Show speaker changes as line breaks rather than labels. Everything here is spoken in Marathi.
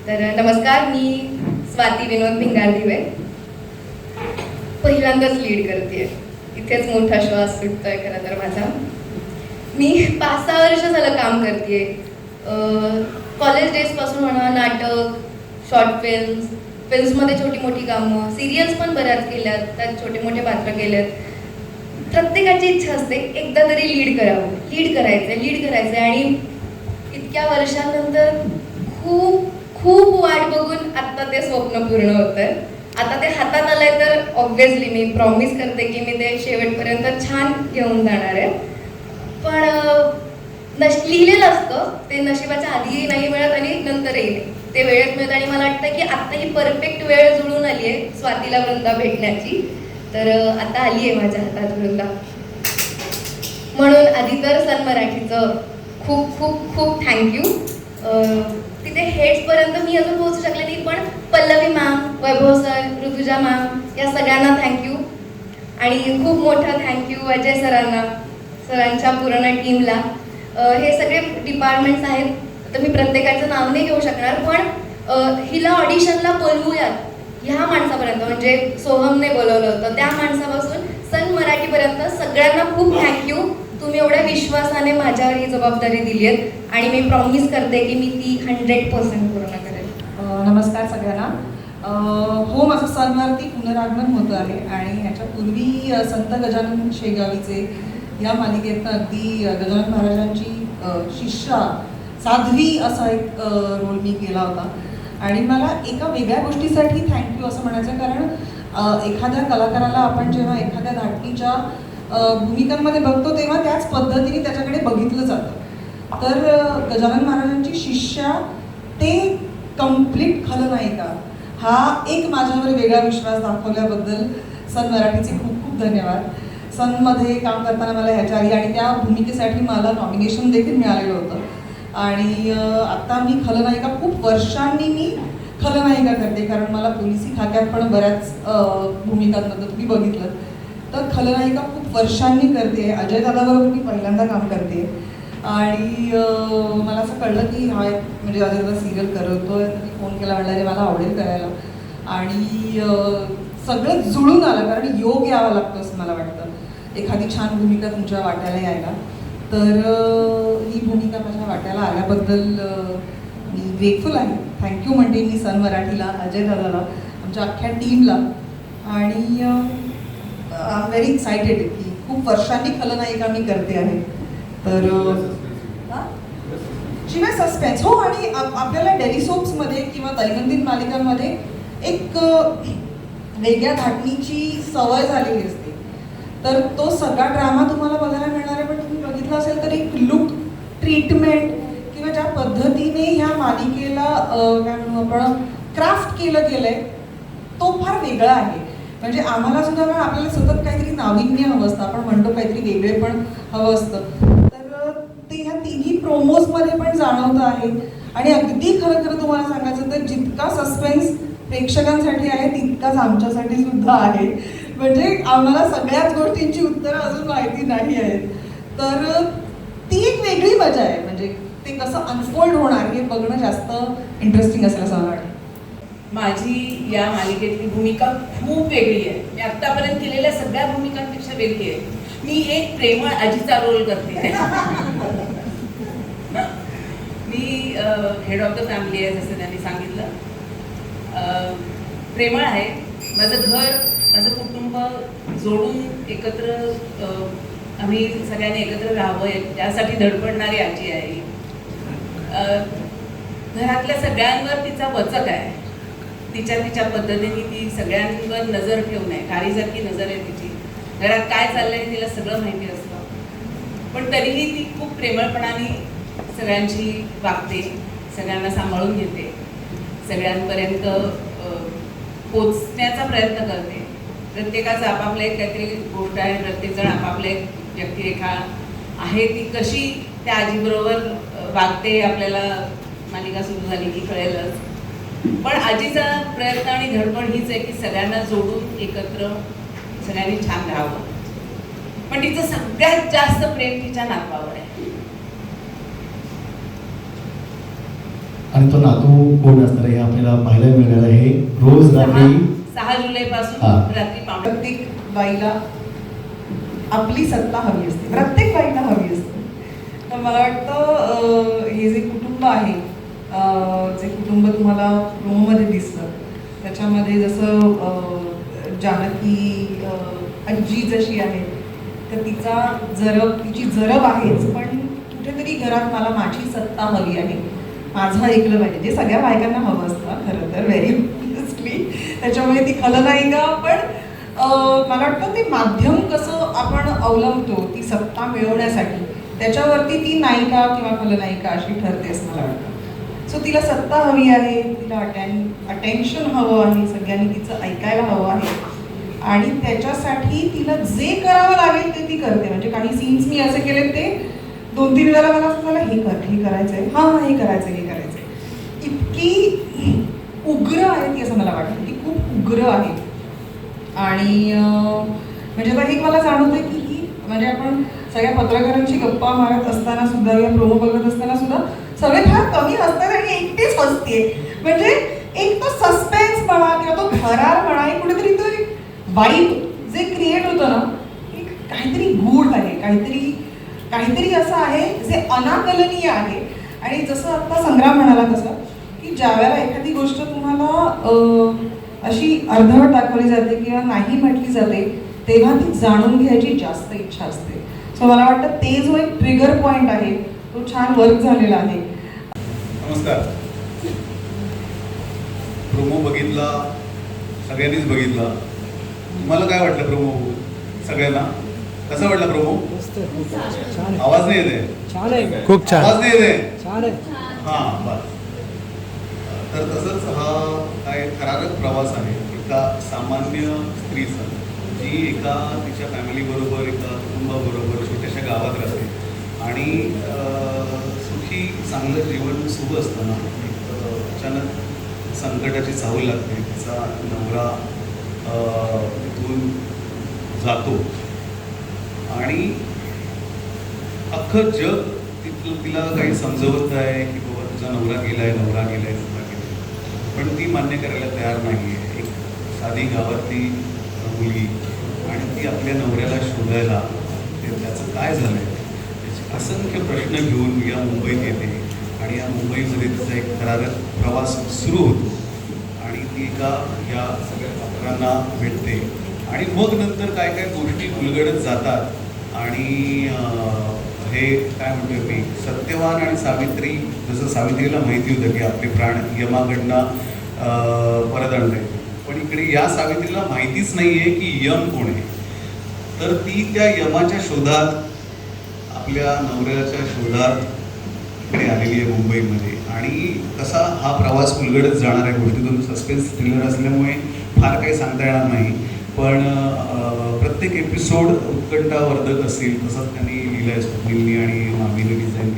तर नमस्कार, मी स्वाती विनोद भिंगारदिवे पहिल्यांदाच लीड करते. इथेच मोठा श्वास सुटतोय खरं तर माझा. मी 5-6 वर्ष झालं काम करते. कॉलेज डेजपासून म्हणा, नाटक, शॉर्ट फिल्म्समध्ये छोटी मोठी कामं, सिरियल्स पण बऱ्याच केल्यात, त्यात छोटे मोठे पात्र केलेत. प्रत्येकाची इच्छा असते एकदा तरी लीड करावं, लीड करायचं आणि इतक्या वर्षांनंतर खूप खूप वाट बघून आत्ता ते स्वप्न पूर्ण होतंय. आता ते हातात आलंय तर ऑब्व्हियसली मी प्रॉमिस करते की मी ते शेवटपर्यंत छान घेऊन जाणार आहे. पण लिहिलेलं असतं ते नशिबाच्या आधीही नाही मिळत आणि नंतरही नाही, ते वेळेत मिळत. आणि मला वाटतं की आत्ता ही परफेक्ट वेळ जुळून आली आहे स्वातीला वृंदा भेटण्याची. तर आता आली आहे माझ्या हातात वृंदा. म्हणून आधी तर सन मराठीचं खूप खूप खूप थँक्यू. तिथे हेड्सपर्यंत मी अजून पोहोचू शकले नाही, पण पल्लवी मॅम, वैभव सर, ऋतुजा मॅम या सगळ्यांना थँक्यू. आणि खूप मोठा थँक्यू अजय सरांना, सरांच्या पूर्ण टीमला. हे सगळे डिपार्टमेंट्स आहेत, तर मी प्रत्येकाचं नाव नाही घेऊ शकणार, पण हिला ऑडिशनला बोलवूयात ह्या माणसापर्यंत, म्हणजे सोहमने बोलवलं होतं त्या माणसापासून सन मराठीपर्यंत सगळ्यांना खूप थँक्यू. तुम्ही एवढ्या विश्वासाने माझ्यावर ही जबाबदारी दिली आहे आणि मी प्रॉमिस करते की मी ती 100% पूर्ण करेन.
नमस्कार सगळ्यांना. हो, माझं सनवरती पुनरागमन होतं आहे आणि ह्याच्यापूर्वी संत गजानन शेगावीचे या मालिकेतनं अगदी गजानन महाराजांची शिष्या साध्वी असा एक रोल मी केला होता. आणि मला एका वेगळ्या गोष्टीसाठी थँक्यू असं म्हणायचं, कारण एखाद्या कलाकाराला आपण जेव्हा एखाद्या धाटणीच्या भूमिकांमध्ये बघतो तेव्हा त्याच पद्धतीने त्याच्याकडे बघितलं जातं. तर गजानन महाराजांची शिष्या ते कम्प्लीट खलनायिका हा एक माझ्यावर वेगळा विश्वास दाखवल्याबद्दल सन मराठीचे खूप खूप धन्यवाद. सनमध्ये काम करताना मला ह्याच्या आधी आणि त्या भूमिकेसाठी मला नॉमिनेशन देखील मिळालेलं होतं. आणि आत्ता मी खलनायिका खूप वर्षांनी मी खलनायिका करते, कारण मला पोलिसी खात्यात पण बऱ्याच भूमिकांमध्ये तुम्ही बघितलं तर खलनायिका खूप वर्षांनी करते. अजय दादाबरोबर मी पहिल्यांदा काम करते आणि मला असं कळलं की हा म्हणजे अजय दादा सिरियल करतोय, तर मी फोन केला, म्हणलं मला आवडेल करायला. आणि सगळं जुळून आलं, कारण योग यावा लागतो असं मला वाटतं एखादी छान भूमिका तुमच्या वाट्याला यायला. तर ही भूमिका माझ्या वाट्याला आल्याबद्दल मी ग्रेटफुल आहे. थँक्यू म्हणते मी सन मराठीला, अजय दादाला, आमच्या अख्ख्या टीमला. आणि आय एम व्हेरी एक्सायटेड की खूप वर्षांनी खलनायिका मी करते आहे. तर शिवाय सस्पेन्स हो, आणि आपल्याला डेली सोप्समध्ये किंवा दैनंदिन मालिकांमध्ये एक वेगळ्या धाटणीची सवय झालेली असते. तर तो सगळा ड्रामा तुम्हाला बघायला मिळणार आहे, पण तुम्ही बघितलं असेल तर एक लुक, ट्रीटमेंट किंवा ज्या पद्धतीने ह्या मालिकेला काय म्हणू आपण क्राफ्ट केलं गेलंय तो फार वेगळा आहे. म्हणजे आम्हाला सुद्धा आपल्याला सतत काहीतरी नाविन्य हवं असतं, आपण म्हणतो काहीतरी वेगळे पण हवं असतं. तर ते ह्या तिन्ही प्रोमोजमध्ये पण जाणवतं आहे. आणि अगदी खरं खरं तुम्हाला सांगायचं तर जितका सस्पेन्स प्रेक्षकांसाठी आहे तितकाच आमच्यासाठी सुद्धा आहे. म्हणजे आम्हाला सगळ्याच गोष्टींची उत्तरं अजून माहिती नाही आहेत. तर ती एक वेगळी मजा आहे, म्हणजे ते कसं अनफोल्ड होणार हे बघणं जास्त इंटरेस्टिंग असेल असं मला वाटतं.
माझी या मालिकेतली भूमिका खूप वेगळी आहे. मी आत्तापर्यंत केलेल्या सगळ्या भूमिकांपेक्षा वेगळी आहे. मी एक प्रेमळ आजीचा रोल करते. मी हेड ऑफ द फॅमिली आहे जसं त्यांनी सांगितलं. प्रेमळ आहे. माझं घर, माझं कुटुंब जोडून एकत्र आम्ही सगळ्यांनी एकत्र राहावं यासाठी धडपडणारी आजी आहे. घरातल्या सगळ्यांवर तिचा वचक आहे. तिच्या पद्धतीने ती सगळ्यांवर नजर ठेवून आहे. काळीसारखी नजर आहे तिची. घरात काय चाललंय तिला सगळं माहिती असतं, पण तरीही ती खूप प्रेमळपणाने सगळ्यांची वागते, सगळ्यांना सांभाळून घेते, सगळ्यांपर्यंत पोचण्याचा प्रयत्न करते. प्रत्येकाचं आपापलं एक काहीतरी गोष्ट आहे, प्रत्येकजण आपापलं एक व्यक्तिरेखा आहे. ती कशी त्या आजीबरोबर वागते आपल्याला मालिका सुरू झाली की कळेलच. पण आजीचा प्रयत्न आणि धडपड हीच आहे की सगळ्यांना जोडून एकत्र सगळ्यांनी छान राहावं. पण तिचं सगळ्यात जास्त प्रेम तिच्या नातवावर आहे.
आणि तो नातू कोण असणार आहे हे आपल्याला पाहायला मिळणार आहे रोज रात्री
6 जुलैपासून
हा.
रात्री पावणे
प्रत्येक बाईला आपली सत्ता हवी असते, प्रत्येक बाईला हवी असते. तर मला वाटतं हे जे कुटुंब आहे, जे कुटुंब तुम्हाला प्रोमोमध्ये दिसतं त्याच्यामध्ये जसं जानकी आजी जशी आहे तर तिची जरब आहेच, पण कुठेतरी घरात मला माझी सत्ता हवी आहे, माझं ऐकलं पाहिजे, जे सगळ्या बायकांना हवं असतं खरं तर, व्हेरी ऑनेस्टली. त्याच्यामुळे ती खलनायिका, पण मला वाटतं ते माध्यम कसं आपण अवलंबतो ती सत्ता मिळवण्यासाठी, त्याच्यावरती ती नायिका किंवा खलनायिका अशी ठरते असं मला वाटतं. सो तिला सत्ता हवी आहे, तिला अटेन्शन हवं आहे, सगळ्यांनी तिचं ऐकायला हवं आहे, आणि त्याच्यासाठी तिला जे करावं लागेल ते ती करते. म्हणजे काही सीन्स मी असे केले ते 2-3 वेळेला मला असं झालं, हे करायचंय, हे करायचंय. इतकी उग्र आहे ती असं मला वाटतं, ती खूप उग्र आहे. आणि म्हणजे आता हे मला जाणवतंय की ही म्हणजे आपण सगळ्या पत्रकारांची गप्पा मारत असताना सुद्धा किंवा प्रोमो बघत असताना सुद्धा सगळे फार कमी हसतात आणि एकटीच हसते. म्हणजे एक तो सस्पेन्स म्हणा किंवा तो थरार म्हणा, एक कुठेतरी तो एक वाईब जे क्रिएट होतं ना, एक काहीतरी गूढ आहे, काहीतरी असं आहे जे अनाकलनीय आहे. आणि जसं आता संग्राम म्हणाला तसं की ज्यावेळेला एखादी गोष्ट तुम्हाला अशी अर्धवट दाखवली जाते किंवा नाही म्हटली जाते तेव्हा ती जाणून घ्यायची जास्त इच्छा असते. सो मला वाटतं ते जो एक ट्रिगर पॉइंट आहे तो छान वर्क झालेला आहे.
नमस्कार. प्रोमो बघितला, सगळ्यांनीच बघितला. तुम्हाला काय वाटलं प्रोमो? सगळ्यांना कसा वाटला प्रोमो? आवाज नाही येते?
खूप छान.
आवाज नाही येते? हां, बस. तर तसंच हा काय थरारक प्रवास आहे एका सामान्य स्त्रीचा, जी एका तिच्या फॅमिलीबरोबर, एका कुटुंबाबरोबर छोट्याशा गावात राहते आणि सुखी चांगलं जीवन सुरू असताना एक अचानक संकटाची चाहूल लागते. तिचा नवरा तिथून जातो आणि अख्खं जग तिला काही समजवत आहे की बाबा तुझा नवरा गेलाय. पण ती मान्य करायला तयार नाही आहे. एक साधी गावातली मुलगी आणि ती आपल्या नवऱ्याला शोधायला, त्याचं काय झालं आहे त्याचे असंख्य प्रश्न घेऊन या मुंबईत येते आणि या मुंबईमध्ये तिचा एक थरारक प्रवास सुरू होतो आणि ती एका या सगळ्या पात्रांना भेटते आणि मग नंतर काय काय गोष्टी उलगडत जातात. आणि हे काय म्हणतोय मी, सत्यवान आणि सावित्री, जसं सावित्रीला माहिती होतं की आपले प्राण यमाकडनं परत आणले, पण इकडे या सावित्रीला माहितीच नाही आहे की यम कोण आहे. तर ती त्या यमाच्या शोधात, आपल्या नवऱ्याच्या शोधात इकडे आलेली आहे मुंबईमध्ये. आणि कसा हा प्रवास उलगडत जाणार आहे गोष्टीतून. सस्पेन्स थ्रिलर असल्यामुळे फार काही सांगता येणार नाही, पण प्रत्येक एपिसोड उत्कंठावर्धक असेल तसंच त्यांनी लिहिलं आहे स्वप्नीलनी आणि मामीने डिझाईन